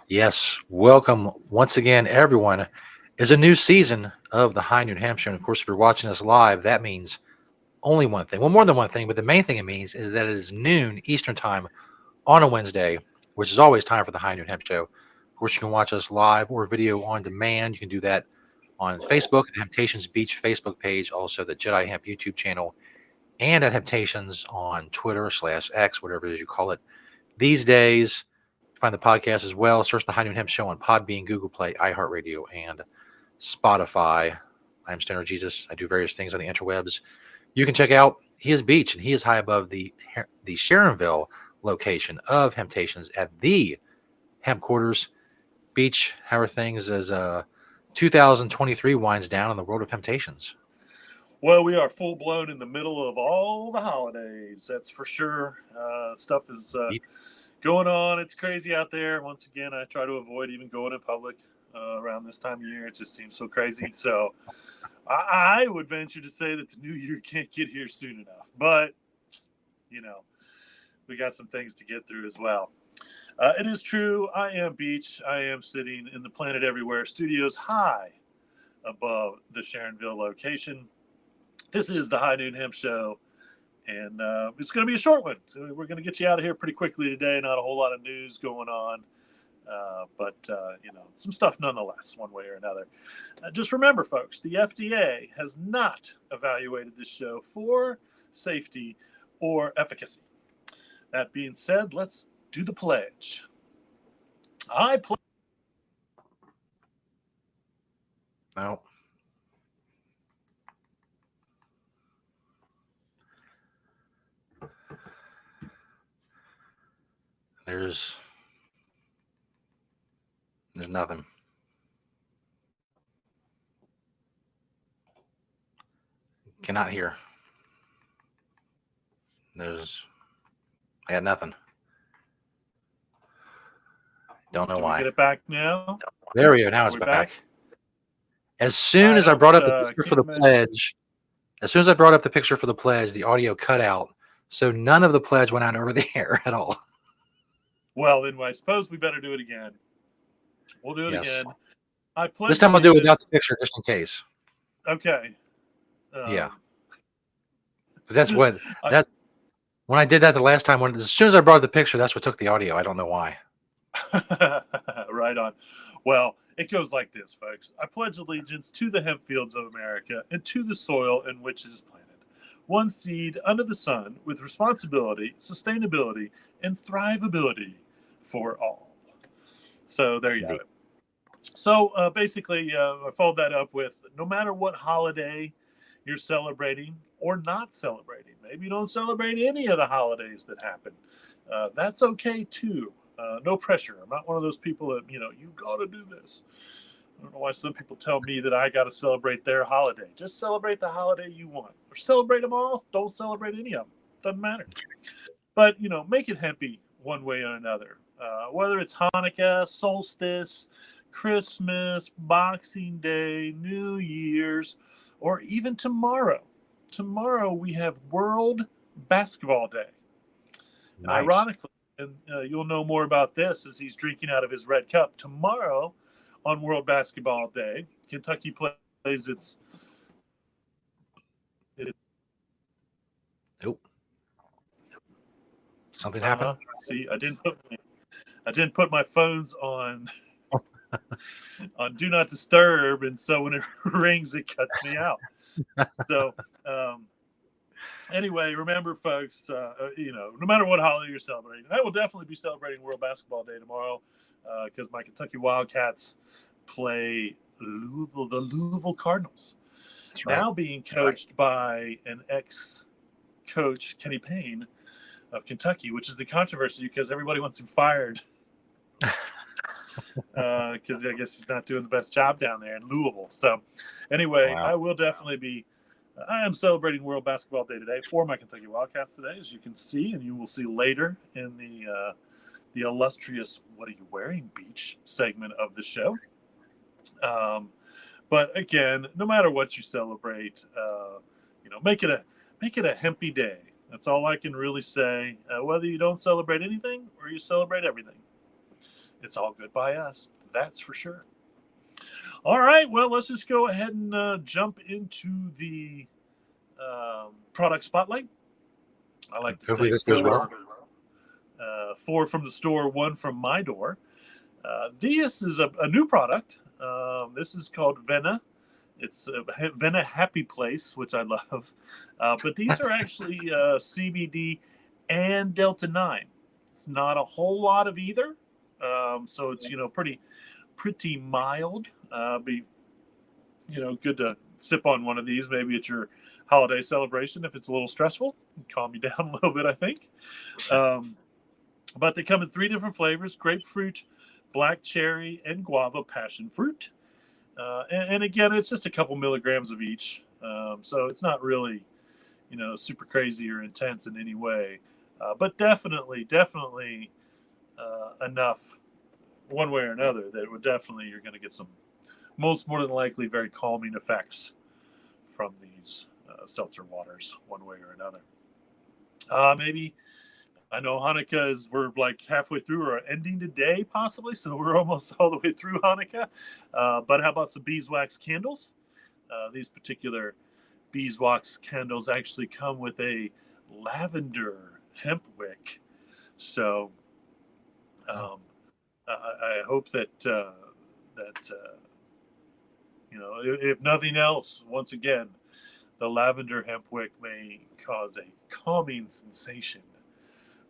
Yes, welcome once again, everyone. Is a new season of the High Noon Hemp Show. And of course, if you're watching us live, that means only one thing. Well, more than one thing, but the main thing it means is that it is noon Eastern Time on a Wednesday, which is always time for the High Noon Hemp Show. Of course, you can watch us live or video on demand. You can do that on Facebook, the Temptations Beach Facebook page, also the Jedi Hemp YouTube channel, and at Temptations on Twitter/X, whatever it is you call it these days. Find the podcast as well. Search the High Noon Hemp Show on Podbean, Google Play, iHeartRadio, and Spotify. I'm Stoner Jesus. I do various things on the interwebs. You can check out his beach, and he is high above the Sharonville location of Hemptations at the Hemp Quarters Beach. How are things as 2023 winds down in the world of Hemptations? Well, we are full blown in the middle of all the holidays. That's for sure. Stuff is going on. It's crazy out there. Once again, I try to avoid even going in public around this time of year. It just seems so crazy. So I would venture to say that the new year can't get here soon enough. But, we got some things to get through as well. It is true. I am Beach. I am sitting in the Planet Everywhere studios high above the Sharonville location. This is the High Noon Hemp Show, and it's going to be a short one. So we're going to get you out of here pretty quickly today. Not a whole lot of news going on, but some stuff nonetheless, one way or another. Just remember, folks, the FDA has not evaluated this show for safety or efficacy. That being said, let's do the pledge. I pledge. No. There's nothing. Cannot hear. I got nothing. Don't know why. Get it back now. There we go. Now it's back. As soon as I brought up the picture for the pledge, the audio cut out. So none of the pledge went out over the air at all. Well, then I suppose we better do it again. We'll do it again. This time I'll do it without the picture, just in case. Okay. Yeah. Because that's what when I did that the last time. As soon as I brought up the picture, that's what took the audio. I don't know why. Right on. Well, it goes like this, folks. I pledge allegiance to the hemp fields of America and to the soil in which it is planted. One seed under the sun with responsibility, sustainability, and thrivability for all. So there you have it. So basically, I followed that up with no matter what holiday you're celebrating or not celebrating. Maybe you don't celebrate any of the holidays that happen. That's okay too. No pressure. I'm not one of those people that, you got to do this. I don't know why some people tell me that I got to celebrate their holiday. Just celebrate the holiday you want. Or celebrate them all. Don't celebrate any of them. Doesn't matter. But, make it hempy one way or another. Whether it's Hanukkah, solstice, Christmas, Boxing Day, New Year's, or even tomorrow. Tomorrow we have World Basketball Day. Nice. Ironically, and you'll know more about this as he's drinking out of his red cup. Tomorrow, on World Basketball Day, Kentucky plays its. Nope. Something happened. See, I didn't put my phones on Do Not Disturb, and so when it rings, it cuts me out. So. Anyway, remember, folks, no matter what holiday you're celebrating, I will definitely be celebrating World Basketball Day tomorrow because my Kentucky Wildcats play the Louisville Cardinals. That's right. Now being coached by an ex-coach, Kenny Payne, of Kentucky, which is the controversy because everybody wants him fired because I guess he's not doing the best job down there in Louisville. So anyway, wow. I will definitely be I am celebrating World Basketball Day today for my Kentucky Wildcats today, as you can see, and you will see later in the illustrious "What Are You Wearing?" Beach segment of the show. But again, no matter what you celebrate, make it a hempy day. That's all I can really say. Whether you don't celebrate anything or you celebrate everything, it's all good by us. That's for sure. All right, well, let's just go ahead and jump into the product spotlight. I like to Hopefully say this goes well. four from the store, one from my door. This is a new product. This is called Vena. It's Vena Happy Place, which I love. But these are actually CBD and Delta 9. It's not a whole lot of either. So it's, pretty mild. Be, good to sip on one of these. Maybe it's your holiday celebration if it's a little stressful. Calm you down a little bit, I think. But they come in three different flavors: grapefruit, black cherry, and guava passion fruit. And again, it's just a couple milligrams of each. So it's not really, super crazy or intense in any way. But definitely enough one way or another that would definitely, you're going to get some, most more than likely, very calming effects from these seltzer waters one way or another. Maybe I know Hanukkah we're like halfway through or ending today, possibly. So we're almost all the way through Hanukkah. But how about some beeswax candles? These particular beeswax candles actually come with a lavender hemp wick. So I hope that, if nothing else, once again, the lavender hemp wick may cause a calming sensation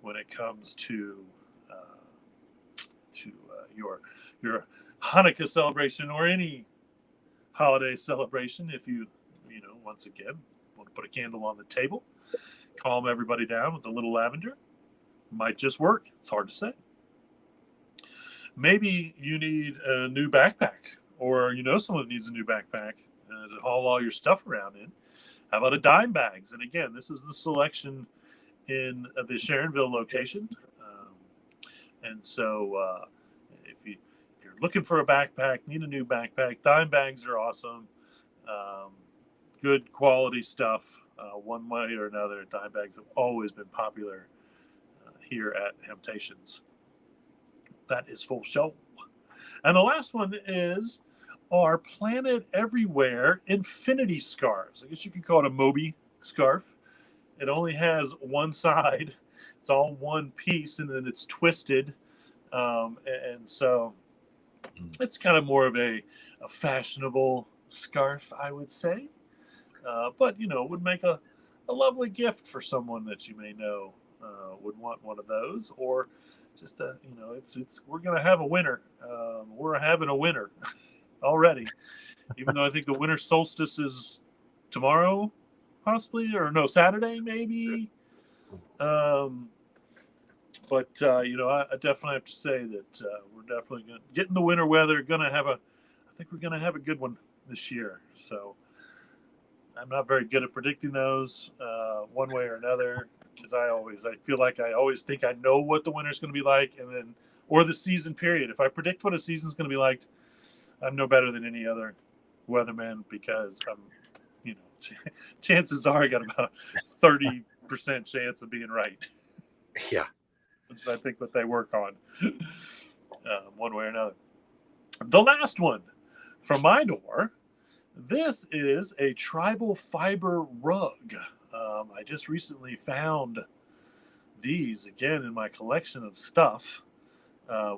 when it comes to your Hanukkah celebration or any holiday celebration. If you once again want to put a candle on the table, calm everybody down with a little lavender, might just work. It's hard to say. Maybe you need a new backpack, or someone needs a new backpack to haul all your stuff around in. How about a dime bags? And again, this is the selection in the Sharonville location. And so if you're looking for a backpack, need a new backpack, dime bags are awesome. Good quality stuff. One way or another, dime bags have always been popular here at Temptations. That is full show. And the last one is our Planet Everywhere Infinity Scarves. I guess you could call it a Moby scarf. It only has one side. It's all one piece, and then it's twisted. And so it's kind of more of a fashionable scarf, I would say. But, would make a lovely gift for someone that you may know would want one of those. Or just, we're going to have a winter. We're having a winter already, even though I think the winter solstice is tomorrow, possibly, or no, Saturday maybe. But I definitely have to say that we're definitely going to get in the winter weather. I think we're going to have a good one this year. So I'm not very good at predicting those one way or another, because I feel like I always think I know what the winter's going to be like, or the season period. If I predict what a season's going to be like, I'm no better than any other weatherman, because chances are I got about a 30% chance of being right. Yeah. Which I think what they work on one way or another. The last one from my door. This is a tribal fiber rug. I just recently found these again in my collection of stuff.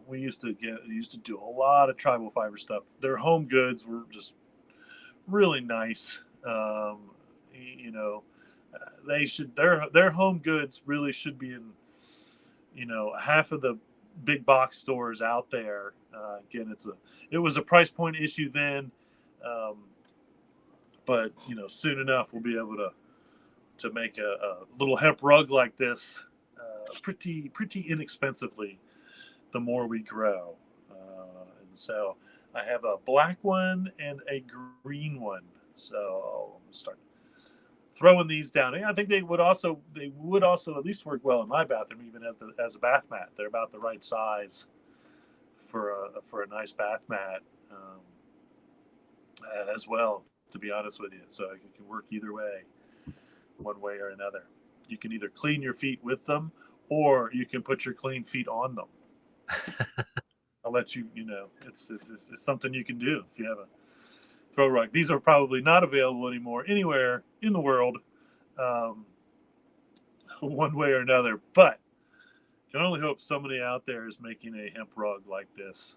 We used to do a lot of tribal fiber stuff. Their home goods were just really nice. They should their home goods really should be in half of the big box stores out there. Again, it was a price point issue then, but soon enough we'll be able to make a little hemp rug like this pretty inexpensively. The more we grow, and so I have a black one and a green one. So I'll start throwing these down. I think they would also at least work well in my bathroom, even as a bath mat. They're about the right size for a nice bath mat as well. To be honest with you, so it can work either way, one way or another. You can either clean your feet with them, or you can put your clean feet on them. let you, it's something you can do if you have a throw rug. These are probably not available anymore anywhere in the world, um, one way or another. But can only hope somebody out there is making a hemp rug like this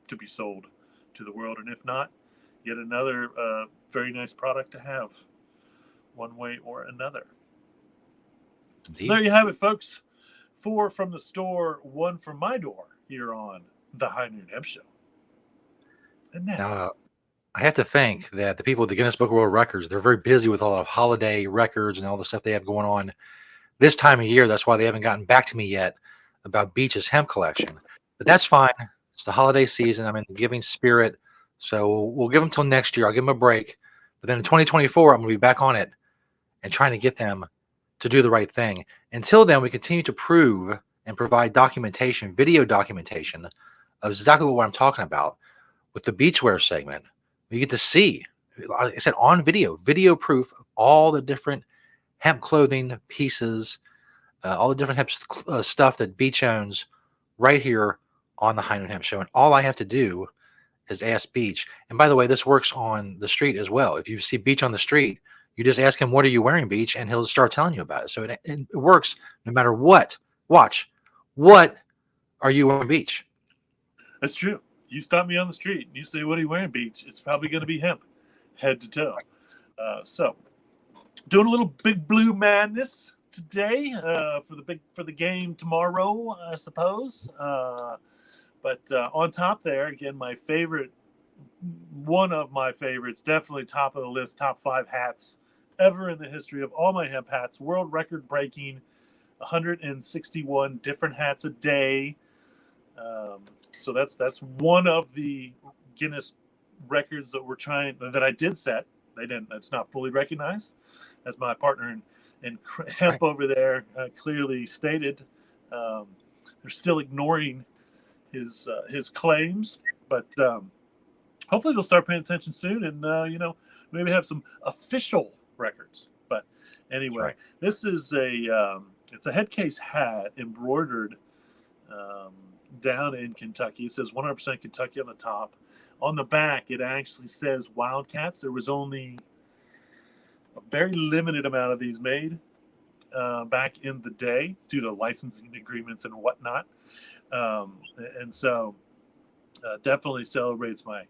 to be sold to the world. And if not, yet another very nice product to have one way or another. So there you have it, folks. 4 from the store, 1 from my door here on the High Noon Hemp Show. And Now, I have to think that the people at the Guinness Book of World Records, they're very busy with a lot of holiday records and all the stuff they have going on this time of year. That's why they haven't gotten back to me yet about Beach's hemp collection. But that's fine. It's the holiday season. I'm in the giving spirit. So we'll give them till next year. I'll give them a break. But then in 2024, I'm going to be back on it and trying to get them to do the right thing. Until then, we continue to prove and provide documentation, video documentation of exactly what I'm talking about with the beachwear segment. You get to see, like I said, on video proof of all the different hemp clothing pieces, all the different hemp stuff that Beach owns right here on the High Noon Hemp Show. And all I have to do is ask Beach. And by the way, this works on the street as well. If you see Beach on the street, you just ask him, "What are you wearing, Beach?" And he'll start telling you about it. So it works no matter what. Watch. What are you wearing, Beach? that's true. You stop me on the street and you say, "What are you wearing, Beach?" It's probably going to be hemp, head to toe. So, doing a little Big Blue madness today for the game tomorrow, I suppose. But on top there, again, one of my favorites, definitely top of the list, top 5 hats ever in the history of all my hemp hats. World record breaking, 161 different hats a day. So that's one of the Guinness records that I did set. It's not fully recognized, as my partner in hemp over there clearly stated. They're still ignoring his claims, but hopefully they'll start paying attention soon, and maybe have some official records. But anyway, This is it's a headcase hat embroidered down in Kentucky. It says 100% Kentucky on the top. On the back, it actually says Wildcats. There was only a very limited amount of these made back in the day due to licensing agreements and whatnot. And so definitely celebrates my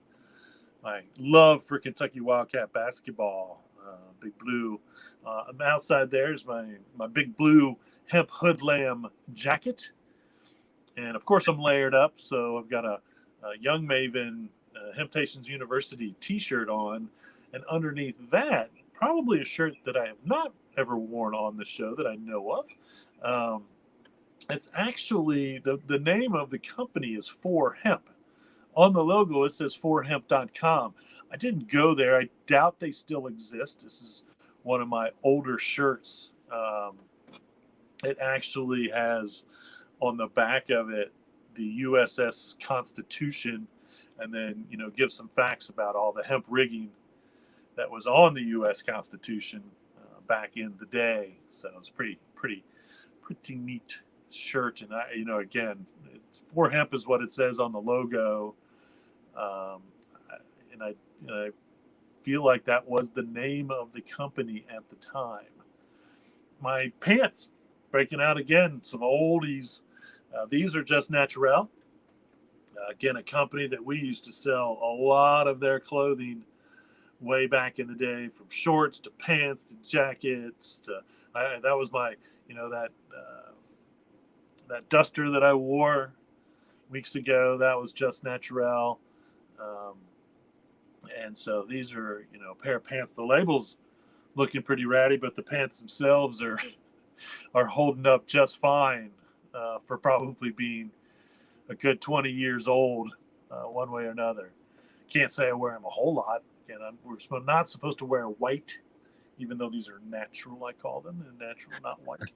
love for Kentucky Wildcat basketball. Big Blue. Outside there is my Big Blue hemp hoodlam jacket. And of course I'm layered up, so I've got a Young Maven Hemptations University t-shirt on, and underneath that, probably a shirt that I have not ever worn on the show that I know of. It's actually, the name of the company is 4Hemp. On the logo, it says 4hemp.com. I didn't go there. I doubt they still exist. This is one of my older shirts. It actually has on the back of it the USS Constitution, and then give some facts about all the hemp rigging that was on the U.S. Constitution back in the day. So it's pretty neat shirt. And again, 4Hemp is what it says on the logo, and I feel like that was the name of the company at the time. My pants breaking out again, some oldies. These are Just Naturel. Again, a company that we used to sell a lot of their clothing way back in the day, from shorts to pants to jackets. That was my, that duster that I wore weeks ago. That was Just Naturel. And so these are, a pair of pants. The label's looking pretty ratty, but the pants themselves are holding up just fine for probably being a good 20 years old, one way or another. Can't say I wear them a whole lot. Again, we're not supposed to wear white, even though these are natural, I call them, and natural, not white.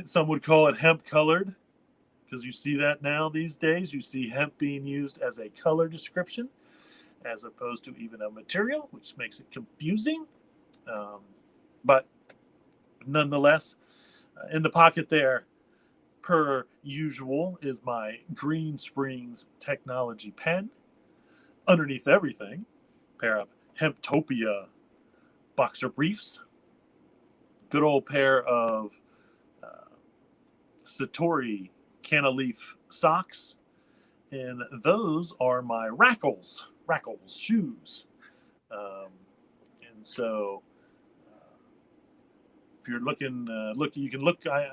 Some would call it hemp colored, because you see that now these days. You see hemp being used as a color description as opposed to even a material, which makes it confusing. But nonetheless, in the pocket there, per usual, is my Green Springs Technology pen. Underneath everything, pair of Hemptopia boxer briefs, good old pair of Satori Canaleaf socks, and those are my Rackles shoes. Um, and so, if you're looking, you can look. I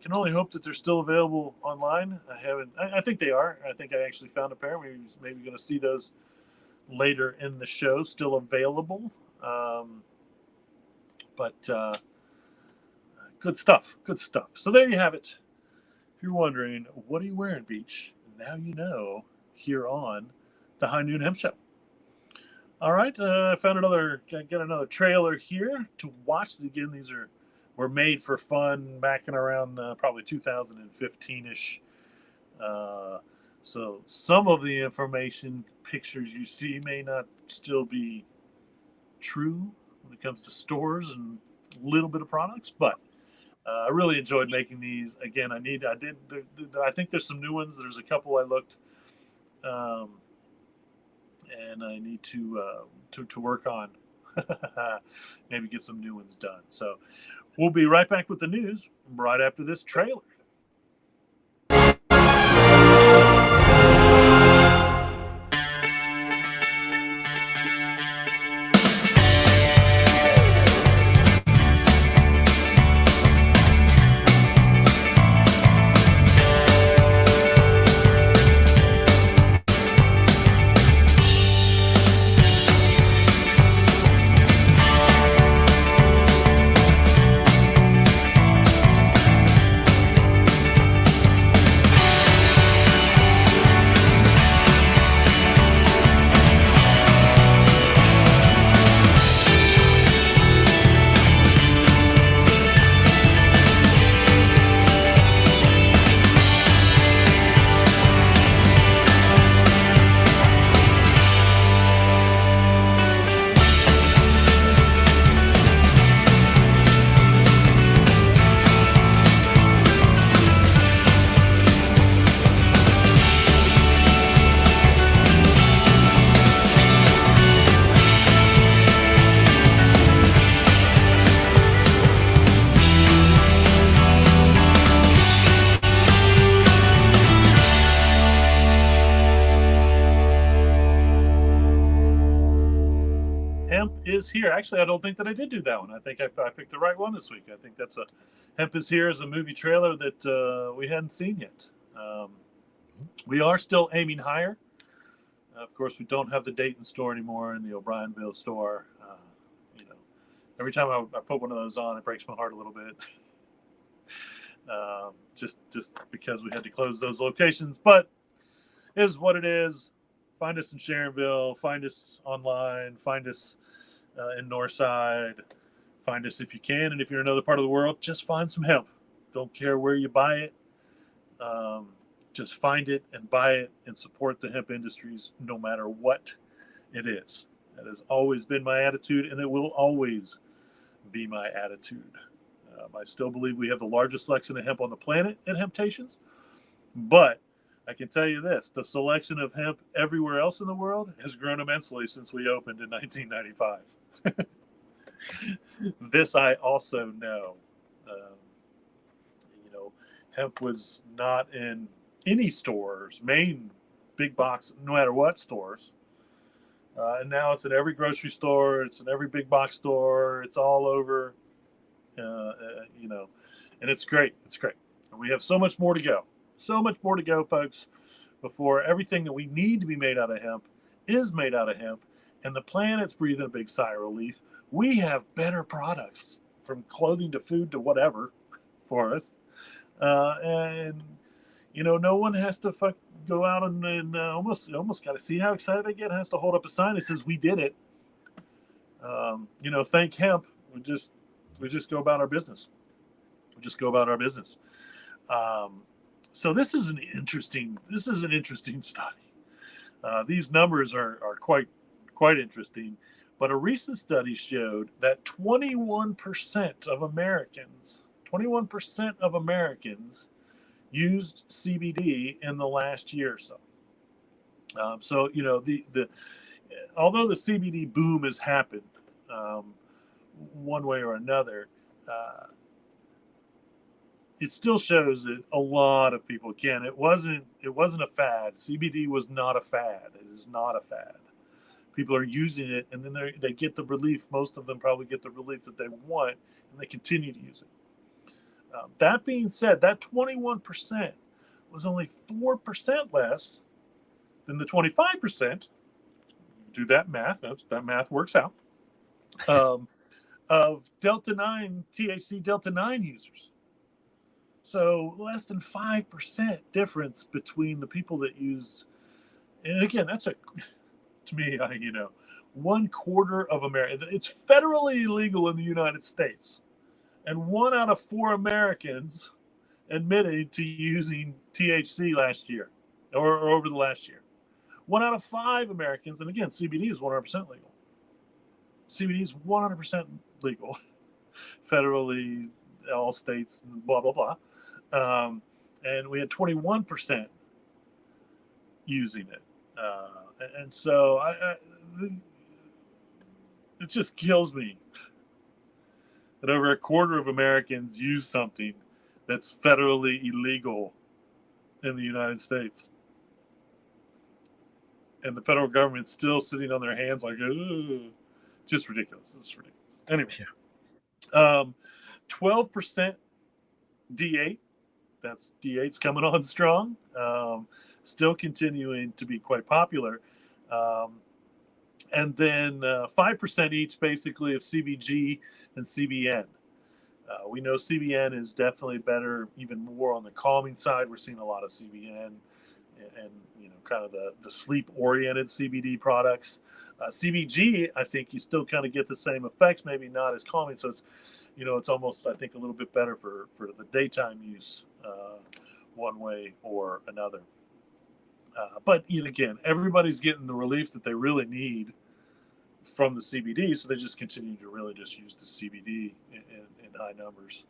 can only hope that they're still available online. I haven't. I think they are. I think I actually found a pair. Maybe going to see those later in the show. Still available. But good stuff. Good stuff. So there you have it. If you're wondering, what are you wearing, Beach? Now you know. Here on the High Noon Hemp Show. All right, I found got another trailer here to watch. Again, these were made for fun back in around probably 2015-ish. So some of the information, pictures you see may not still be true when it comes to stores and a little bit of products, but I really enjoyed making these. Again, I think there's some new ones. There's a couple I looked. And I need to work on maybe get some new ones done. So we'll be right back with the news right after this trailer. Is here. Actually, I don't think that I did do that one. I think I picked the right one this week. I think that's Hemp is Here is a movie trailer that we hadn't seen yet. We are still aiming higher. Of course, we don't have the Dayton store anymore and the O'Brienville store. Every time I put one of those on, it breaks my heart a little bit. Just because we had to close those locations, but it is what it is. Find us in Sharonville. Find us online. Find us in Northside. Find us if you can, and if you're in another part of the world, just find some hemp. Don't care where you buy it. Just find it and buy it and support the hemp industries no matter what it is. That has always been my attitude, and it will always be my attitude. I still believe we have the largest selection of hemp on the planet at Hemptations, but I can tell you this, the selection of hemp everywhere else in the world has grown immensely since we opened in 1995. This I also know. Hemp was not in any stores, main big box, no matter what stores. And now it's in every grocery store. It's in every big box store. It's all over, and it's great. It's great. And we have so much more to go. So much more to go, folks, before everything that we need to be made out of hemp is made out of hemp, and the planet's breathing a big sigh of relief. We have better products, from clothing to food to whatever, for us. No one has to go out and almost got to see how excited I get. Has to hold up a sign that says we did it. Thank hemp. We just go about our business. So this is an interesting study. These numbers are quite interesting. But a recent study showed that 21% of Americans used CBD in the last year or so. So the although the CBD boom has happened um, one way or another, uh, it still shows that a lot of people, again, it wasn't a fad. CBD was not a fad. It is not a fad. People are using it, and then they get the relief. Most of them probably get the relief that they want, and they continue to use it. That being said, that 21% was only 4% less than the 25%. Do that math. That math works out. Um, of Delta 9, THC Delta 9 users. So less than 5% difference between the people that use, and again, that's to me, 1/4 of America. It's federally illegal in the United States. And 1 out of 4 Americans admitted to using THC last year or over the last year. 1 out of 5 Americans, and again, CBD is 100% legal. CBD is 100% legal federally, all states, blah, blah, blah. And we had 21% using it. And so it just kills me that over 1/4 of Americans use something that's federally illegal in the United States. And the federal government's still sitting on their hands like, ugh. Just ridiculous. It's ridiculous. Anyway, 12% D8. That's D8's coming on strong. Still continuing to be quite popular. And then 5% each, basically, of CBG and CBN. We know CBN is definitely better, even more on the calming side. We're seeing a lot of CBN and kind of the sleep-oriented CBD products. CBG, I think you still kind of get the same effects, maybe not as calming. So it's almost, I think, a little bit better for the daytime use, one way or another. But again, everybody's getting the relief that they really need from the CBD, so they just continue to really just use the CBD in high numbers,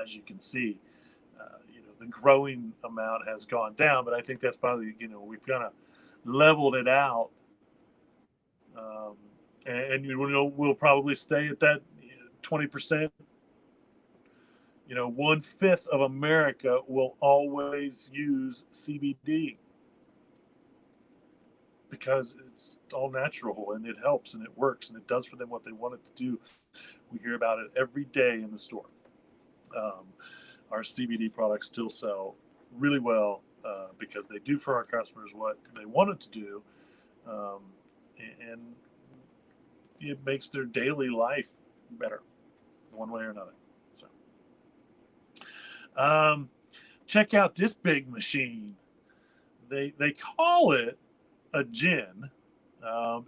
as you can see. The growing amount has gone down, but I think that's probably we've kind of leveled it out, and we'll probably stay at that 20%. 1/5 of America will always use CBD because it's all natural and it helps and it works and it does for them what they want it to do. We hear about it every day in the store. Our CBD products still sell really well because they do for our customers what they want it to do, and it makes their daily life better, one way or another. So, check out this big machine. They call it a gin.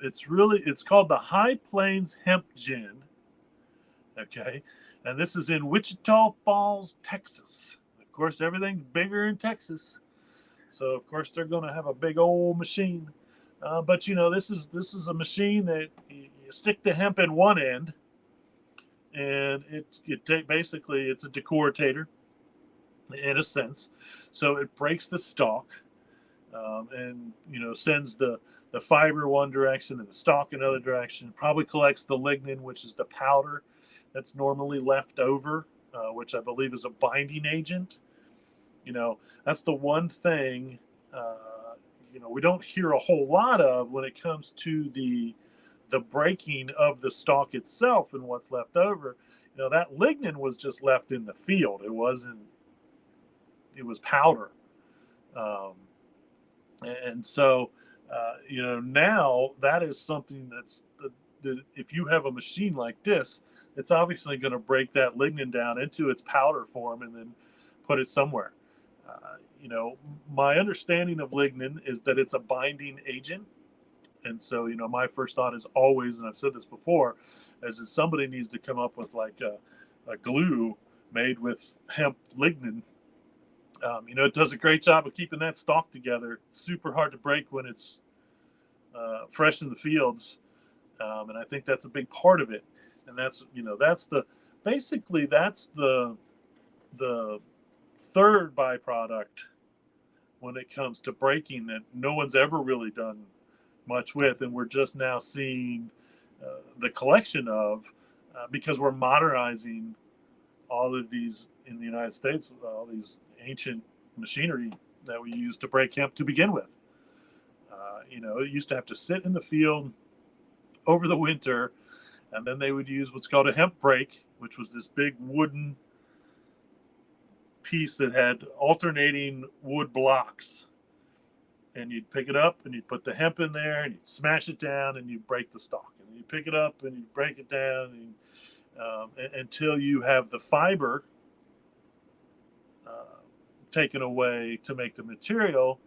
It's called the High Plains Hemp Gin. Okay, and this is in Wichita Falls, Texas. Of course, everything's bigger in Texas, so of course they're going to have a big old machine. But this is a machine that you stick the hemp in one end, and basically it's a decortator in a sense. So it breaks the stalk, and sends the fiber one direction and the stalk another direction. Probably collects the lignin, which is the powder that's normally left over, which I believe is a binding agent. That's the one thing we don't hear a whole lot of when it comes to the breaking of the stalk itself and what's left over. That lignin was just left in the field. It wasn't. It was powder. And so, now that is something that if you have a machine like this, it's obviously going to break that lignin down into its powder form and then put it somewhere. My understanding of lignin is that it's a binding agent. And so, my first thought is always, and I've said this before, is that somebody needs to come up with like a glue made with hemp lignin. It does a great job of keeping that stalk together. It's super hard to break when it's fresh in the fields, and I think that's a big part of it. And that's the third byproduct when it comes to breaking that no one's ever really done much with, and we're just now seeing the collection of, because we're modernizing all of these in the United States, all these ancient machinery that we used to break hemp to begin with. It used to have to sit in the field over the winter, and then they would use what's called a hemp brake, which was this big wooden piece that had alternating wood blocks. And you'd pick it up and you'd put the hemp in there and you'd smash it down and you'd break the stalk. And then you pick it up and you break it down until you have the fiber taken away to make the material.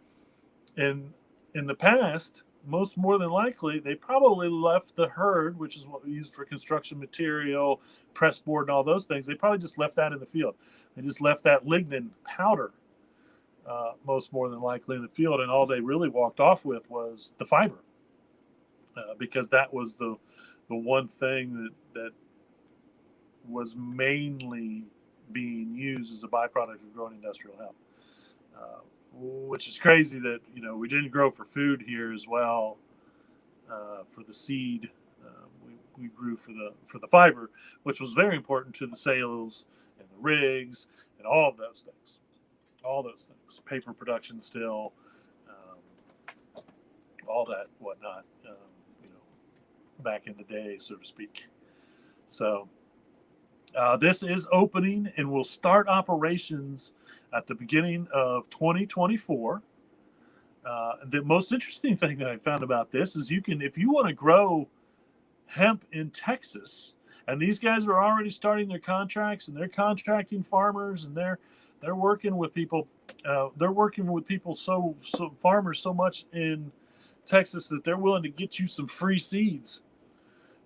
And in the past, more than likely, they probably left the hurd, which is what we use for construction material, press board, and all those things. They probably just left that in the field. They just left that lignin powder, most more than likely, in the field, and all they really walked off with was the fiber, because that was the one thing that was mainly being used as a byproduct of growing industrial hemp. Which is crazy that we didn't grow for food here as well. For the seed, we grew for the fiber, which was very important to the sails and the rigs and all of those things. All those things, paper production still, all that whatnot. Back in the day, so to speak. So this is opening and will start operations at the beginning of 2024. The most interesting thing that I found about this is if you want to grow hemp in Texas, and these guys are already starting their contracts and they're contracting farmers and they're working with people. They're working with people, so farmers so much in Texas that they're willing to get you some free seeds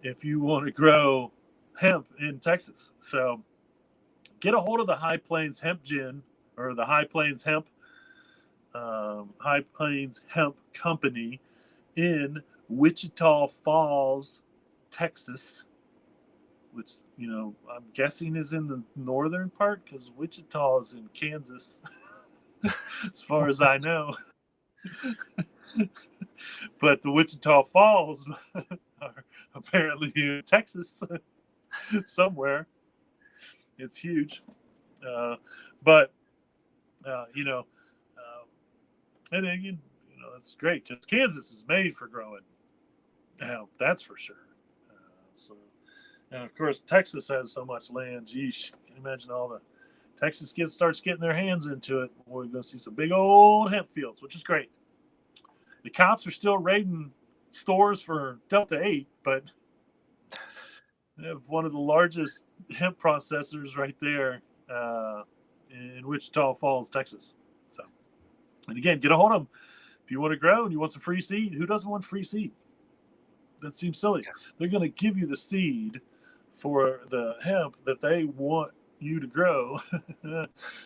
if you want to grow hemp in Texas. So get a hold of the High Plains Hemp Gin, or the High Plains Hemp Company in Wichita Falls, Texas, which I'm guessing is in the northern part, because Wichita is in Kansas, as far as I know. But the Wichita Falls are apparently in Texas somewhere. It's huge, but and then that's great, because Kansas is made for growing hemp, that's for sure. And of course, Texas has so much land. Geesh, can you imagine all the Texas kids starts getting their hands into it? We're going to see some big old hemp fields, which is great. The cops are still raiding stores for Delta 8, but they have one of the largest hemp processors right there in Wichita Falls, Texas. So, and again, get a hold of them. If you want to grow and you want some free seed, who doesn't want free seed? That seems silly. They're going to give you the seed for the hemp that they want you to grow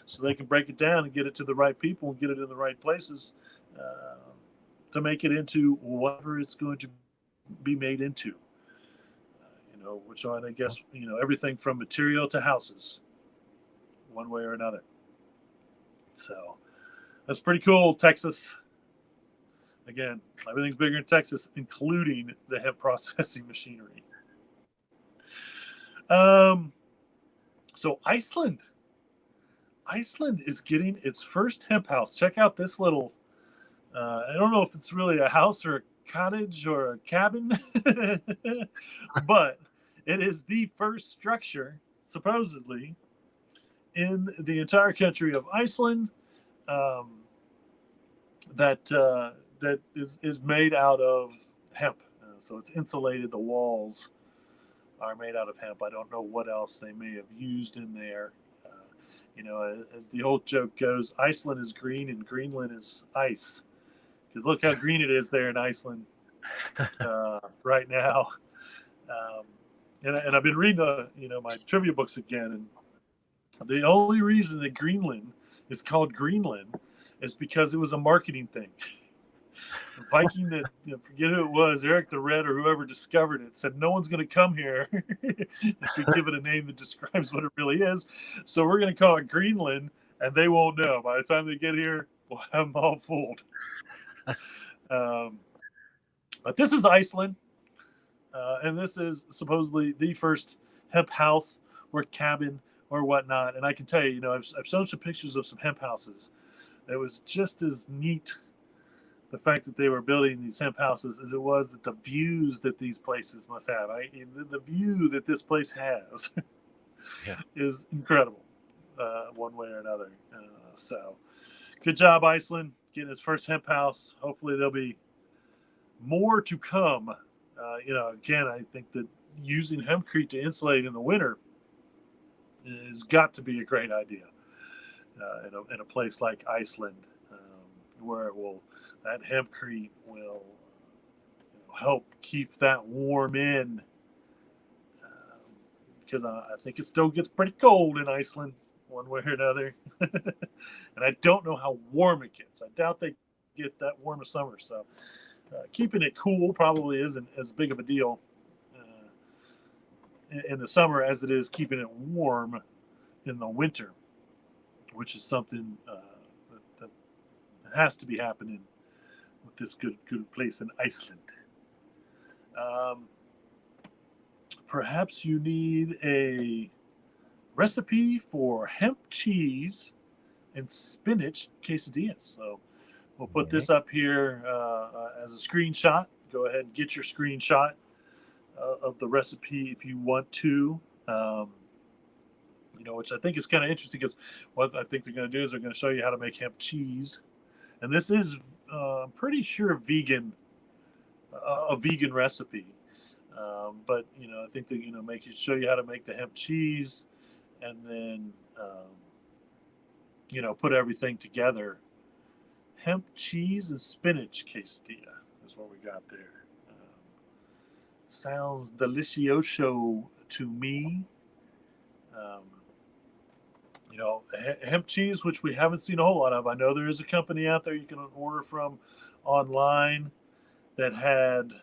so they can break it down and get it to the right people and get it in the right places to make it into whatever it's going to be made into. Which I guess, everything from material to houses, one way or another. So that's pretty cool, Texas. Again, everything's bigger in Texas, including the hemp processing machinery. So Iceland is getting its first hemp house. Check out this little, I don't know if it's really a house or a cottage or a cabin, but it is the first structure, supposedly, in the entire country of Iceland that is made out of hemp. So it's insulated. The walls are made out of hemp. I don't know what else they may have used in there. As the old joke goes, Iceland is green and Greenland is ice. Because look how green it is there in Iceland right now. And I've been reading my trivia books again, and the only reason that Greenland is called Greenland is because it was a marketing thing. The Viking that, forget who it was, Eric the Red or whoever discovered it, said no one's going to come here if we give it a name that describes what it really is. So we're going to call it Greenland, and they won't know. By the time they get here, we'll have them all fooled. Um, but this is Iceland, and this is supposedly the first hemp house or cabin or whatnot. And I can tell you, I've shown some pictures of some hemp houses. It was just as neat the fact that they were building these hemp houses as it was that the views that these places must have. The view that this place has Yeah. is incredible, one way or another. So, good job, Iceland, getting his first hemp house. Hopefully, there'll be more to come. Again, I think that using hempcrete to insulate in the winter has got to be a great idea in a place like Iceland, where that hempcrete will help keep that warm in, because I think it still gets pretty cold in Iceland one way or another. And I don't know how warm it gets. I doubt they get that warm of summer. So keeping it cool probably isn't as big of a deal in the summer as it is keeping it warm in the winter, which is something that has to be happening with this good place in Iceland. Perhaps you need a recipe for hemp cheese and spinach quesadillas. So we'll put this up here as a screenshot. Go ahead and get your screenshot of the recipe if you want to. Which I think is kind of interesting, because what I think they're going to do is they're going to show you how to make hemp cheese, and this is pretty sure a vegan recipe. But I think that show you how to make the hemp cheese, and then put everything together. Hemp cheese and spinach quesadilla is what we got there. Sounds delicioso to me. Hemp cheese, which we haven't seen a whole lot of. I know there is a company out there you can order from online that had.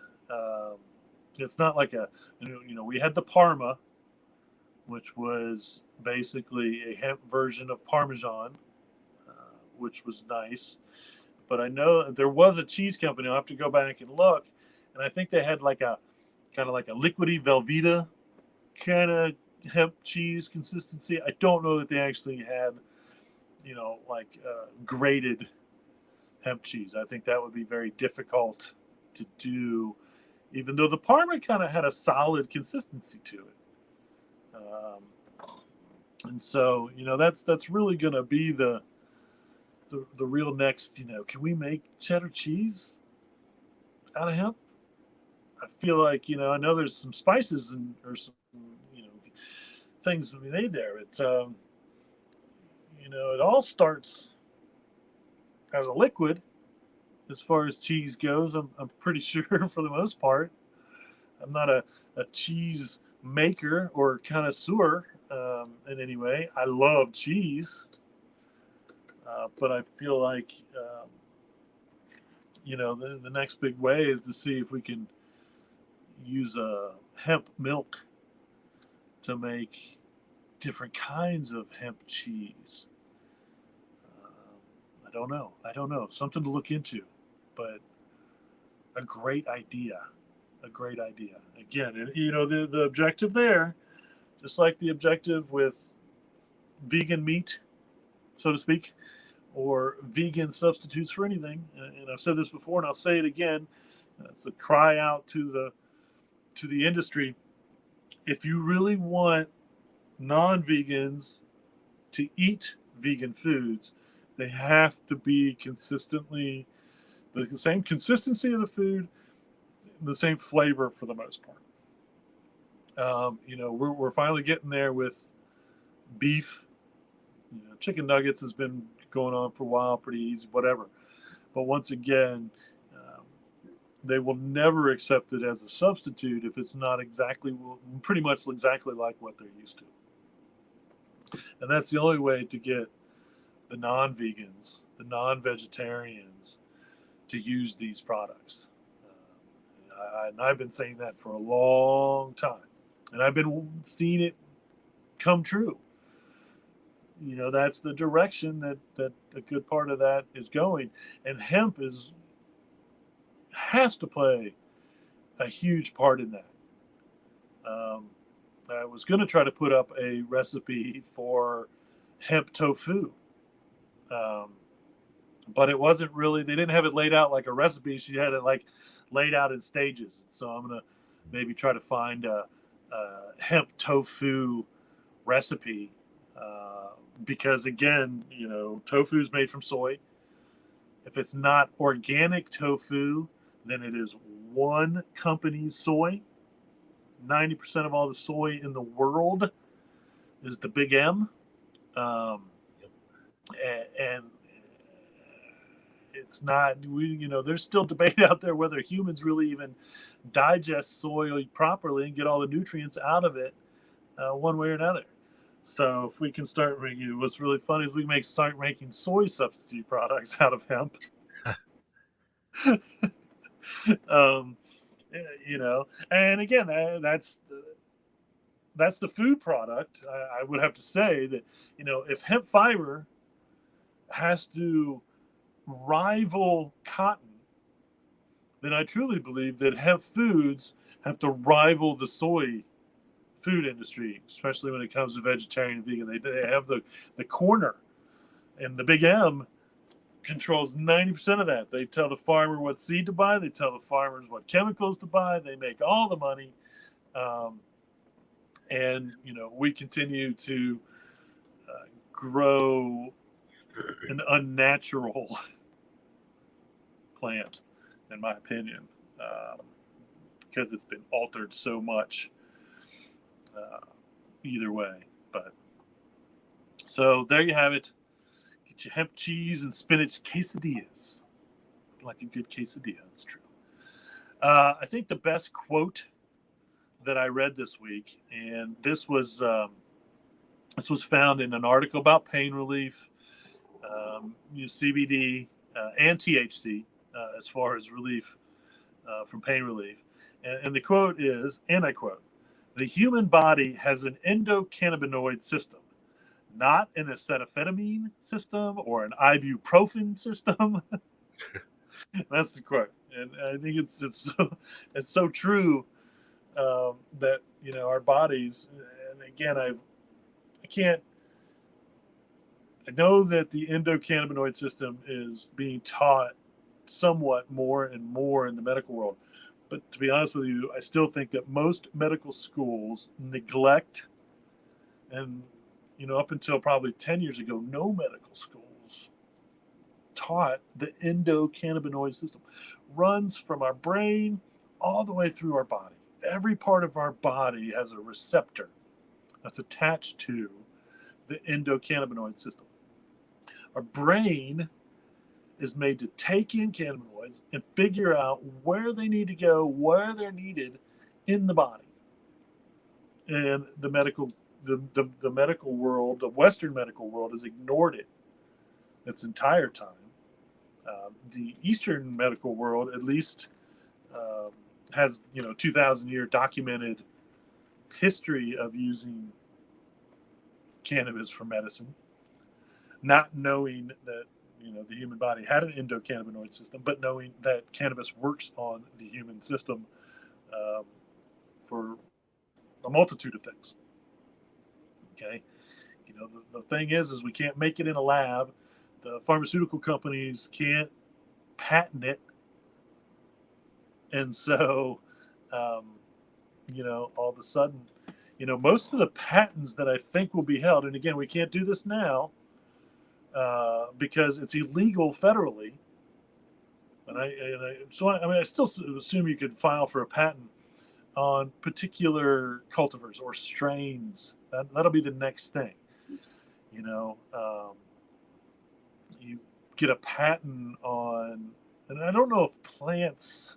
It's not like we had the Parma, which was basically a hemp version of Parmesan, which was nice. But I know there was a cheese company. I'll have to go back and look, and I think they had like a kind of like a liquidy Velveeta kind of hemp cheese consistency. I don't know that they actually had, grated hemp cheese. I think that would be very difficult to do, even though the Parma kind of had a solid consistency to it. And so, that's really going to be the real next, can we make cheddar cheese out of hemp? I feel like, I know there's some spices or some, things to be made there. It's, it all starts as a liquid as far as cheese goes. I'm pretty sure for the most part. I'm not a cheese maker or connoisseur in any way. I love cheese, but I feel like, the next big way is to see if we can use hemp milk to make different kinds of hemp cheese. I don't know. Something to look into, but a great idea. A great idea. Again, the objective there, just like the objective with vegan meat, so to speak, or vegan substitutes for anything. And I've said this before, and I'll say it again. It's a cry out to the industry. If you really want non-vegans to eat vegan foods, they have to be consistently the same consistency of the food, the same flavor for the most part. We're finally getting there with beef. Chicken nuggets has been going on for a while, pretty easy, whatever. But once again, they will never accept it as a substitute if it's not pretty much exactly like what they're used to. And that's the only way to get the non-vegans, the non-vegetarians, to use these products. And I've been saying that for a long time, and I've been seeing it come true. that's the direction that a good part of that is going, and hemp has to play a huge part in that. Um, I was going to try to put up a recipe for hemp tofu, um, but it wasn't really. They didn't have it laid out like a recipe. She had it like laid out in stages. So I'm gonna maybe try to find a hemp tofu recipe, because again, tofu is made from soy. If it's not organic tofu, then it is one company's soy. 90% of all the soy in the world is the big M. Um, and it's not, there's still debate out there whether humans really even digest soy properly and get all the nutrients out of it, one way or another. So if we can start making, what's really funny is we can start making soy substitute products out of hemp. um, and again, that's the food product. I would have to say that, if hemp fiber has to rival cotton, then I truly believe that hemp foods have to rival the soy food industry, especially when it comes to vegetarian and vegan. They have the corner, and the big M controls 90% of that. They tell the farmer what seed to buy. They tell the farmers what chemicals to buy. They make all the money. And we continue to grow an unnatural plant, in my opinion, because it's been altered so much. Either way, but so there you have it. Get your hemp cheese and spinach quesadillas. Like a good quesadilla, that's true. I think the best quote that I read this week, and this was found in an article about pain relief, CBD and THC, as far as relief from pain relief. And the quote is, and I quote, "The human body has an endocannabinoid system, not an acetaminophen system or an ibuprofen system." That's the quote, and I think it's so true, that our bodies. And again, I can't. I know that the endocannabinoid system is being taught somewhat more and more in the medical world. But to be honest with you, I still think that most medical schools neglect, and up until probably 10 years ago, no medical schools taught the endocannabinoid system. Runs from our brain all the way through our body. Every part of our body has a receptor that's attached to the endocannabinoid system. Our brain is made to take in cannabinoids and figure out where they need to go, where they're needed in the body. And the medical world, the Western medical world, has ignored it its entire time. The Eastern medical world, at least, has 2,000-year documented history of using cannabis for medicine, not knowing that the human body had an endocannabinoid system, but knowing that cannabis works on the human system, for a multitude of things. Okay, the thing is we can't make it in a lab. The pharmaceutical companies can't patent it, and so, all of a sudden, most of the patents that I think will be held, and again, we can't do this now, because it's illegal federally. I still assume you could file for a patent on particular cultivars or strains. That'll be the next thing. You get a patent on, and I don't know if plants.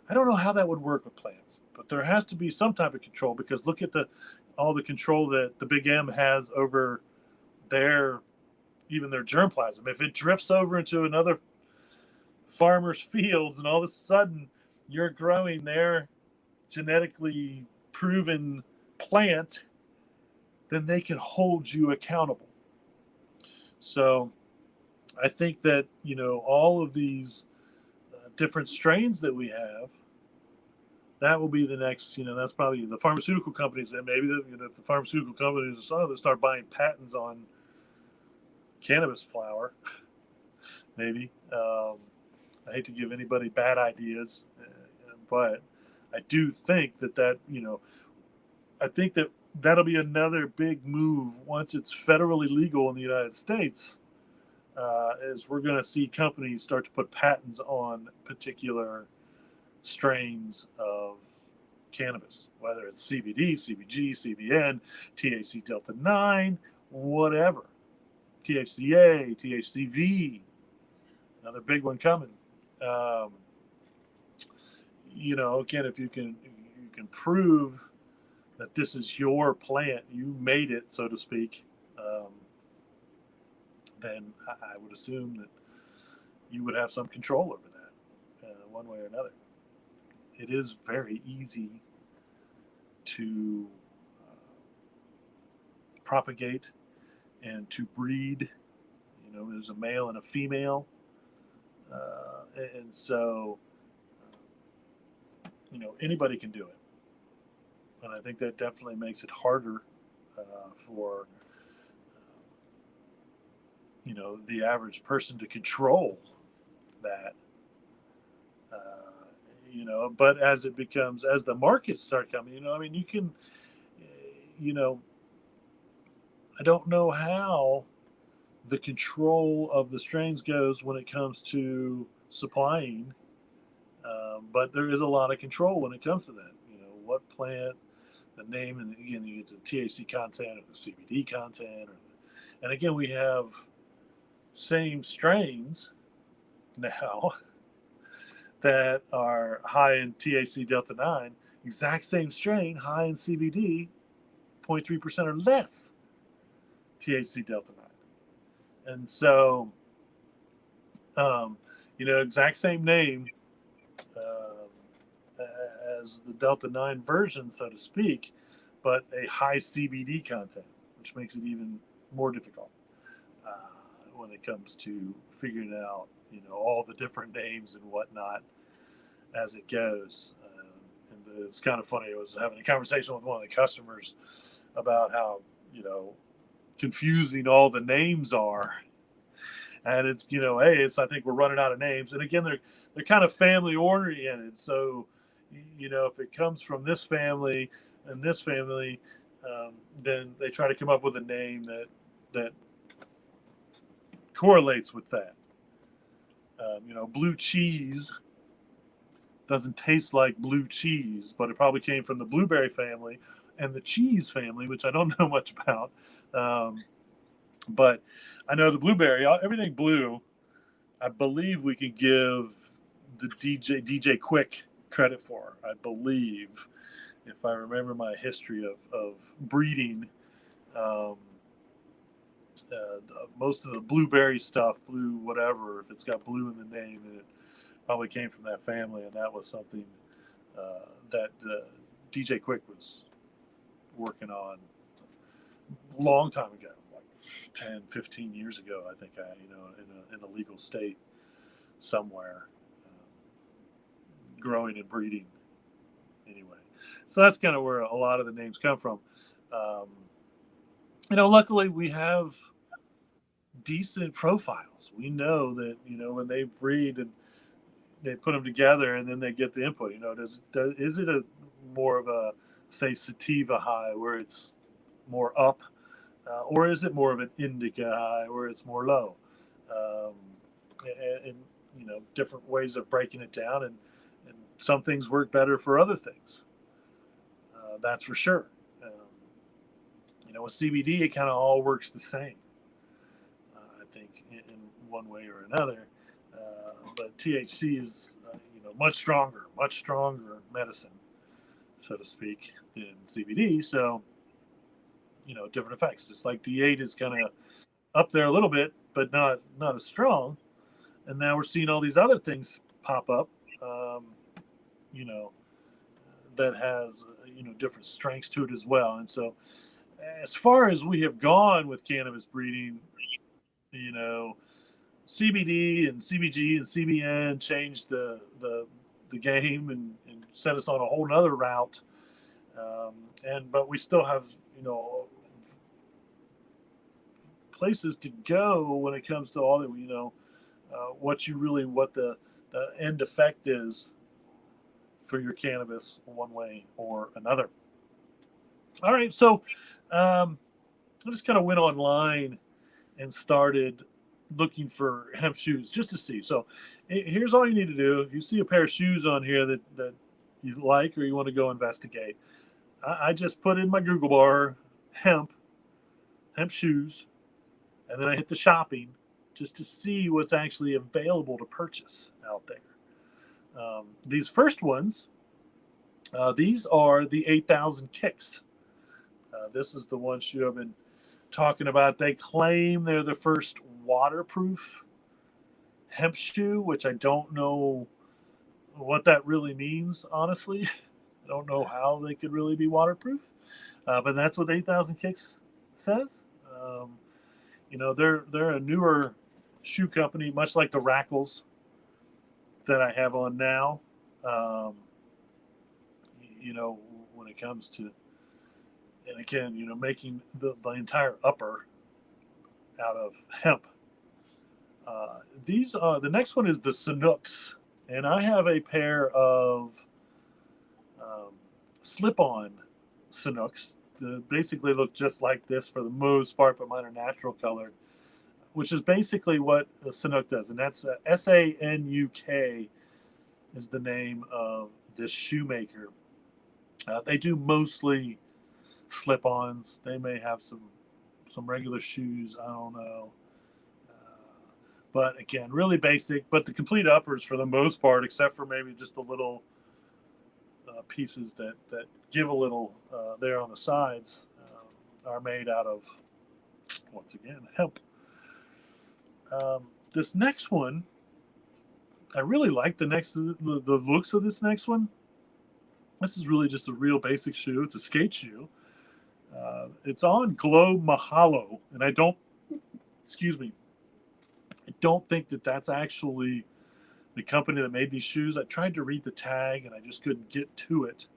I don't know how that would work with plants, but there has to be some type of control, because look at all the control that the big M has over even their germplasm. If it drifts over into another farmer's fields, and all of a sudden you're growing their genetically proven plant, then they can hold you accountable. So I think that, all of these different strains that we have, that will be the next, that's probably the pharmaceutical companies. And maybe if the pharmaceutical companies decide to start buying patents on cannabis flower, maybe. I hate to give anybody bad ideas, but I do think I think that that'll be another big move once it's federally legal in the United States. Is we're going to see companies start to put patents on particular strains of cannabis, whether it's CBD, CBG, CBN, THC Delta 9, whatever. THCA, THCV, another big one coming. Um, again, if you can prove that this is your plant, you made it, so to speak, then I would assume that you would have some control over that, one way or another. It is very easy to propagate and to breed. There's a male and a female, and so anybody can do it. And I think that definitely makes it harder for the average person to control that. But as the markets start coming, you can, you know, I don't know how the control of the strains goes when it comes to supplying, but there is a lot of control when it comes to that. What plant, the name, and again, you get the THC content or the CBD content, and again, we have same strains now that are high in THC delta 9, exact same strain, high in CBD, 0.3% or less THC delta 9. And so, exact same name as the delta 9 version, so to speak, but a high CBD content, which makes it even more difficult when it comes to figuring out, all the different names and whatnot as it goes. And it's kind of funny. I was having a conversation with one of the customers about how, confusing all the names are. And it's, hey, I think we're running out of names. And again, they're kind of family oriented. So, if it comes from this family and this family, then they try to come up with a name that correlates with that. Blue cheese doesn't taste like blue cheese, but it probably came from the blueberry family and the cheese family, which I don't know much about. But I know the blueberry, everything blue, I believe we can give the DJ Quick credit for. I believe, if I remember my history of breeding, most of the blueberry stuff, blue whatever, if it's got blue in the name, then it probably came from that family, and that was something that DJ Quick was working on a long time ago, like 10, 15 years ago, I think, in a legal state somewhere, growing and breeding anyway. So that's kind of where a lot of the names come from. Luckily we have decent profiles. We know that, when they breed and they put them together and then they get the input, is it a more of a, say, sativa high where it's more up, or is it more of an indica high where it's more low? And different ways of breaking it down, and some things work better for other things. That's for sure. With CBD, it kind of all works the same. I think in one way or another. But THC is, much stronger medicine, so to speak, than CBD. So, different effects. It's like D8 is kind of up there a little bit, but not as strong. And now we're seeing all these other things pop up, that has, different strengths to it as well. And so, as far as we have gone with cannabis breeding, you know, CBD and CBG and CBN changed the game and set us on a whole nother route. But we still have, you know, places to go when it comes to all that, you know, what the end effect is for your cannabis one way or another. All right, so I just kind of went online and started looking for hemp shoes just to see. So here's all you need to do. If you see a pair of shoes on here that you like or you want to go investigate, I just put in my Google bar hemp shoes, and then I hit the shopping just to see what's actually available to purchase out there. These first ones, these are the 8,000 kicks. This is the one shoe I've been talking about. They claim they're the first waterproof hemp shoe, which I don't know what that really means, honestly. I don't know how they could really be waterproof, but that's what 8,000 Kicks says. You know, they're a newer shoe company, much like the Rackles that I have on now. Um, you know, when it comes to, and again, you know, making the entire upper out of hemp. These are the next one is the Sanooks, and I have a pair of um, slip-on Sanooks that basically look just like this for the most part, but mine are natural colored, which is basically what a Sanook does, and that's SANUK is the name of this shoemaker. They do mostly slip-ons. They may have some regular shoes. I don't know. But again, really basic. But the complete uppers, for the most part, except for maybe just the little pieces that give a little there on the sides, are made out of, once again, hemp. This next one, I really like the looks of this next one. This is really just a real basic shoe. It's a skate shoe. It's on Globe Mahalo, and I don't, excuse me, I don't think that that's actually the company that made these shoes. I tried to read the tag and I just couldn't get to it.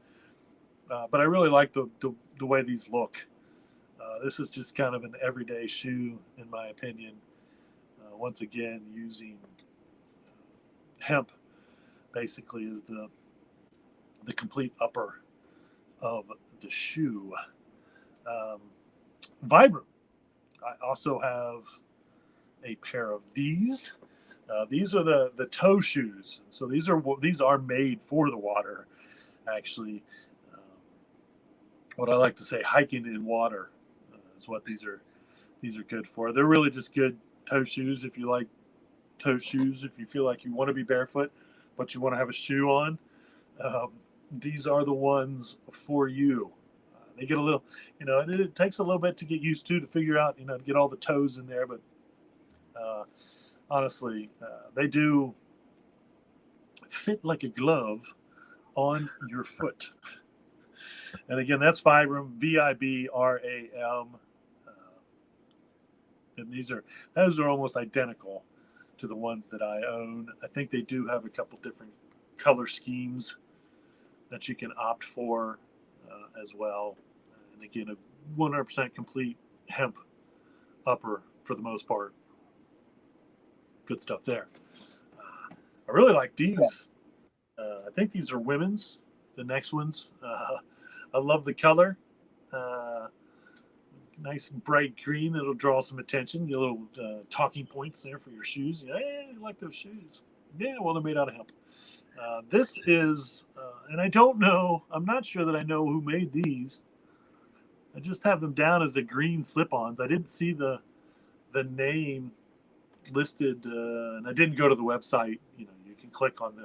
But I really like the way these look. This is just kind of an everyday shoe, in my opinion. Once again, using hemp basically is the complete upper of the shoe. Um, Vibram. I also have a pair of these. These are the toe shoes. So these are made for the water. Actually, what I like to say, hiking in water is what these are. These are good for. They're really just good toe shoes if you like toe shoes. If you feel like you want to be barefoot, but you want to have a shoe on, um, these are the ones for you. They get a little, you know, it takes a little bit to get used to figure out, you know, to get all the toes in there. But honestly, they do fit like a glove on your foot. And again, that's Vibram, Vibram. And those are almost identical to the ones that I own. I think they do have a couple different color schemes that you can opt for as well. And again, a 100% complete hemp upper for the most part. Good stuff there. I really like these. I think these are women's. The next ones. I love the color. Uh, Nice bright green that'll draw some attention. Your little talking points there for your shoes. Yeah, I like those shoes. Yeah, well, they're made out of hemp. This is, and I don't know, I'm not sure that I know who made these. I just have them down as the green slip-ons. I didn't see the name listed, and I didn't go to the website. You know, you can click on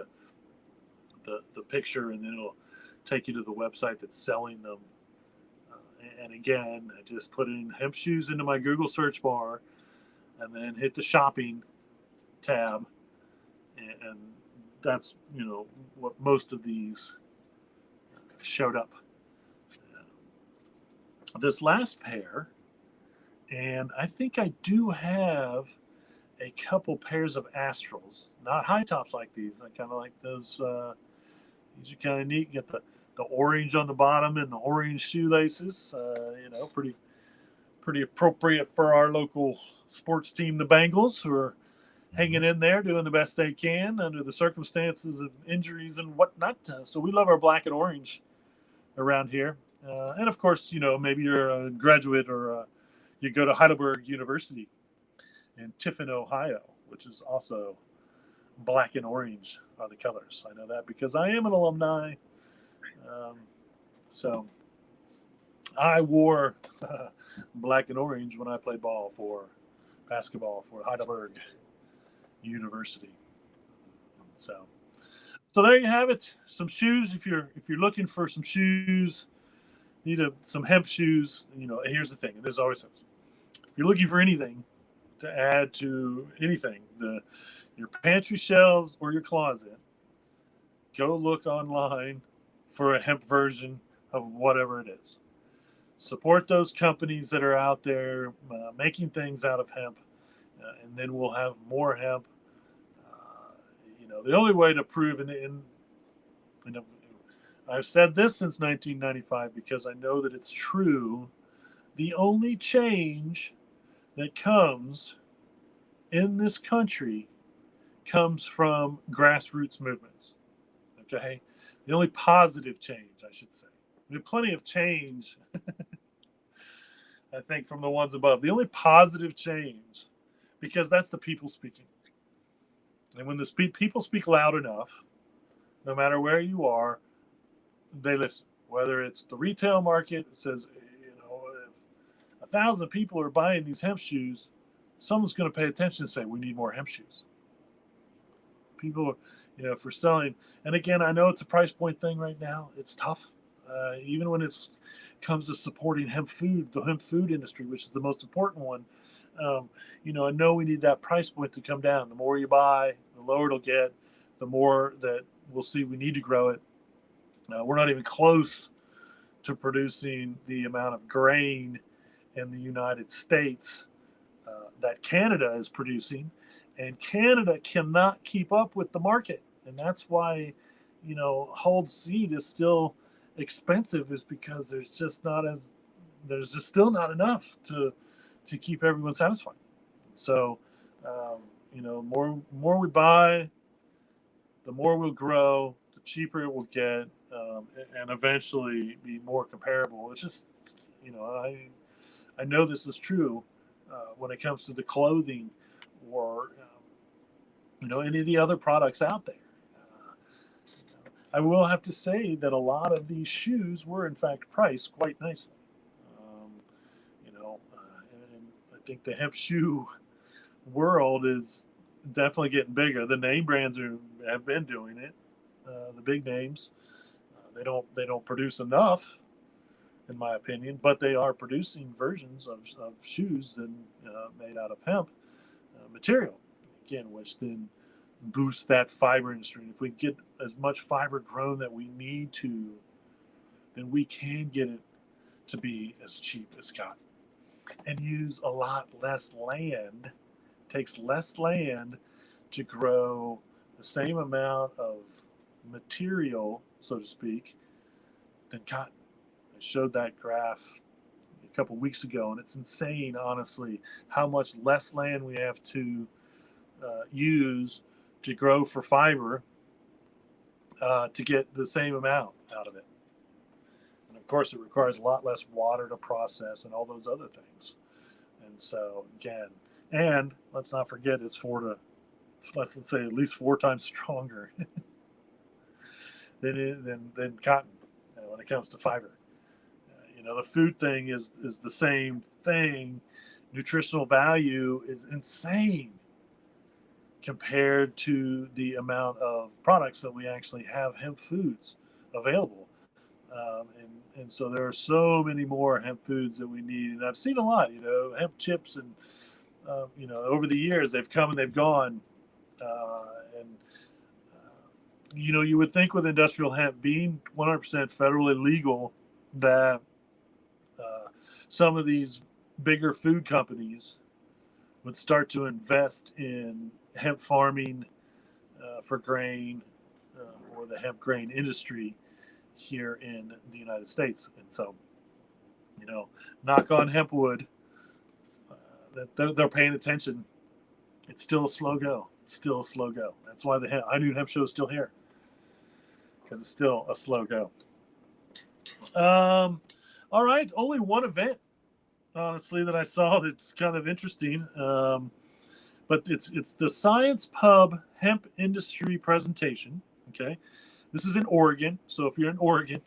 the picture, and then it'll take you to the website that's selling them. And again, I just put in hemp shoes into my Google search bar, and then hit the shopping tab, and that's, you know, what most of these showed up. this last pair, and I think I do have a couple pairs of Astrals, not high tops like these. I kind of like those. These are kind of neat. You get the orange on the bottom and the orange shoelaces. Pretty appropriate for our local sports team, the Bengals, who are hanging in there, doing the best they can under the circumstances of injuries and whatnot. So we love our black and orange around here. And of course, maybe you're a graduate or you go to Heidelberg University in Tiffin, Ohio, which is also black and orange are the colors. I know that because I am an alumni. So I wore black and orange when I played basketball for Heidelberg University. So there you have it. Some shoes. If you're looking for some shoes, some hemp shoes. Here's the thing. And this always says, if you're looking for anything to add to anything, your pantry shelves or your closet, go look online for a hemp version of whatever it is. Support those companies that are out there making things out of hemp, and then we'll have more hemp. The only way to prove I've said this since 1995 because I know that it's true. The only change that comes in this country comes from grassroots movements. Okay? The only positive change, I should say. We have plenty of change, I think, from the ones above. The only positive change, because that's the people speaking. And when the people speak loud enough, no matter where you are, they listen. Whether it's the retail market that says, if 1,000 people are buying these hemp shoes, someone's going to pay attention and say, we need more hemp shoes. People, if we're selling, and again, I know it's a price point thing right now. It's tough. Even when it comes to supporting hemp food, the hemp food industry, which is the most important one, I know we need that price point to come down. The more you buy, the lower it'll get, the more that we'll see we need to grow it. We're not even close to producing the amount of grain in the United States that Canada is producing, and Canada cannot keep up with the market. And that's why, hulled seed is still expensive, is because there's just still not enough to keep everyone satisfied. So, more we buy, the more we'll grow, the cheaper it will get, and eventually be more comparable. It's just, I know this is true when it comes to the clothing or, any of the other products out there. I will have to say that a lot of these shoes were, in fact, priced quite nicely. And I think the hemp shoe world is definitely getting bigger. The name brands have been doing it. The big names, they don't produce enough, in my opinion, but they are producing versions of shoes that made out of hemp material, again, which then boost that fiber industry. If we get as much fiber grown that we need to, then we can get it to be as cheap as cotton and use a lot less land. It takes less land to grow the same amount of material, so to speak, than cotton. I showed that graph a couple weeks ago, and it's insane, honestly, how much less land we have to use to grow for fiber to get the same amount out of it. And of course, it requires a lot less water to process and all those other things. And so, again, and let's not forget, let's say at least 4 times stronger than cotton when it comes to fiber. The food thing is the same thing. Nutritional value is insane compared to the amount of products that we actually have hemp foods available. And so there are so many more hemp foods that we need. And I've seen a lot, hemp chips, and, over the years, they've come and they've gone. You would think with industrial hemp being 100% federally legal that some of these bigger food companies would start to invest in hemp farming for grain or the hemp grain industry here in the United States. And so, knock on hemp wood, that they're paying attention. It's still a slow go. Still a slow go. That's why the I Knew Hemp Show is still here, because it's still a slow go. All right, only one event, honestly, that I saw that's kind of interesting. But it's the Science Pub Hemp Industry Presentation. Okay, this is in Oregon, so if you're in Oregon,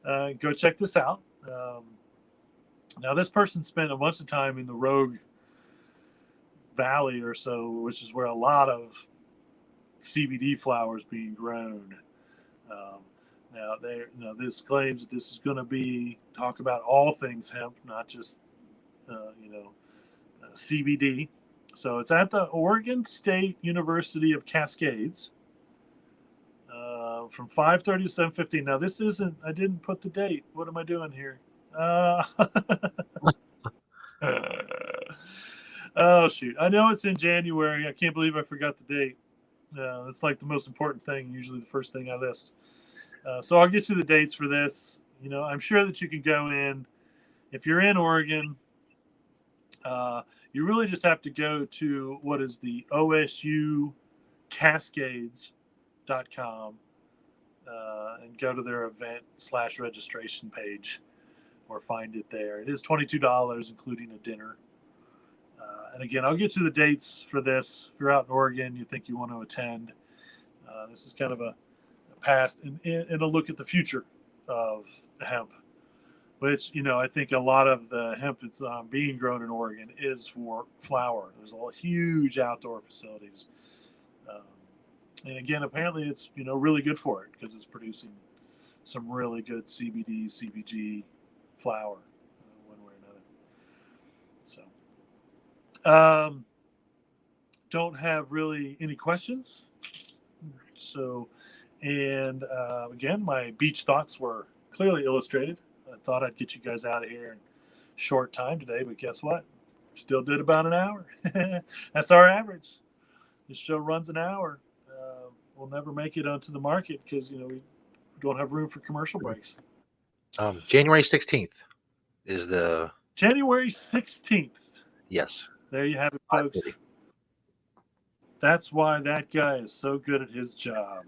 go check this out. Now, this person spent a bunch of time in the Rogue Valley or so, which is where a lot of CBD flowers being grown. Now, this claims that this is going to be talk about all things hemp, not just CBD. So it's at the Oregon State University of Cascades from 5:30 to 7:15. Now, this isn't. I didn't put the date. What am I doing here? Oh shoot! I know it's in January. I can't believe I forgot the date. It's like the most important thing. Usually, the first thing I list. So I'll get you the dates for this. I'm sure that you can go in. If you're in Oregon, you really just have to go to what is the OSUCascades.com and go to their event/registration page, or find it there. It is $22, including a dinner. And again, I'll get you the dates for this. If you're out in Oregon, you think you want to attend, this is kind of a past and a look at the future of hemp, which, I think a lot of the hemp that's being grown in Oregon is for flower. There's a huge outdoor facilities. And again, apparently it's, really good for it because it's producing some really good CBD, CBG flower one way or another. So, don't have really any questions. So, and again, my beach thoughts were clearly illustrated. I thought I'd get you guys out of here in short time today, but guess what? Still did about an hour. That's our average. This show runs an hour. We'll never make it onto the market because, we don't have room for commercial breaks. January 16th is the... January 16th. Yes. There you have it, folks. That's why that guy is so good at his job.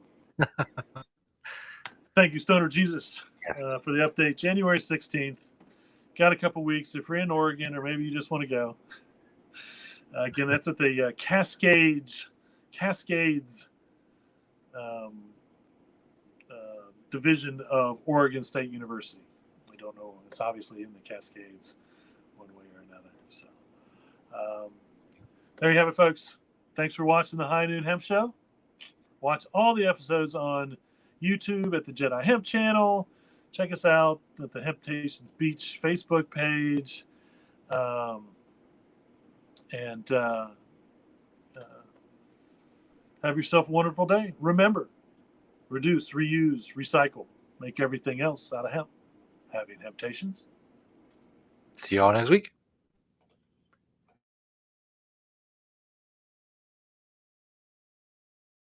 Thank you, Stoner Jesus, for the update. January 16th. Got a couple weeks. If you're in Oregon, or maybe you just want to go. Again, that's at the Cascades division of Oregon State University. We don't know. It's obviously in the Cascades one way or another. So there you have it, folks. Thanks for watching the High Noon Hemp Show. Watch all the episodes on YouTube at the Jedi Hemp channel. Check us out at the Hemptations Beach Facebook page. And have yourself a wonderful day. Remember, reduce, reuse, recycle. Make everything else out of hemp. Having Hemptations. See y'all next week.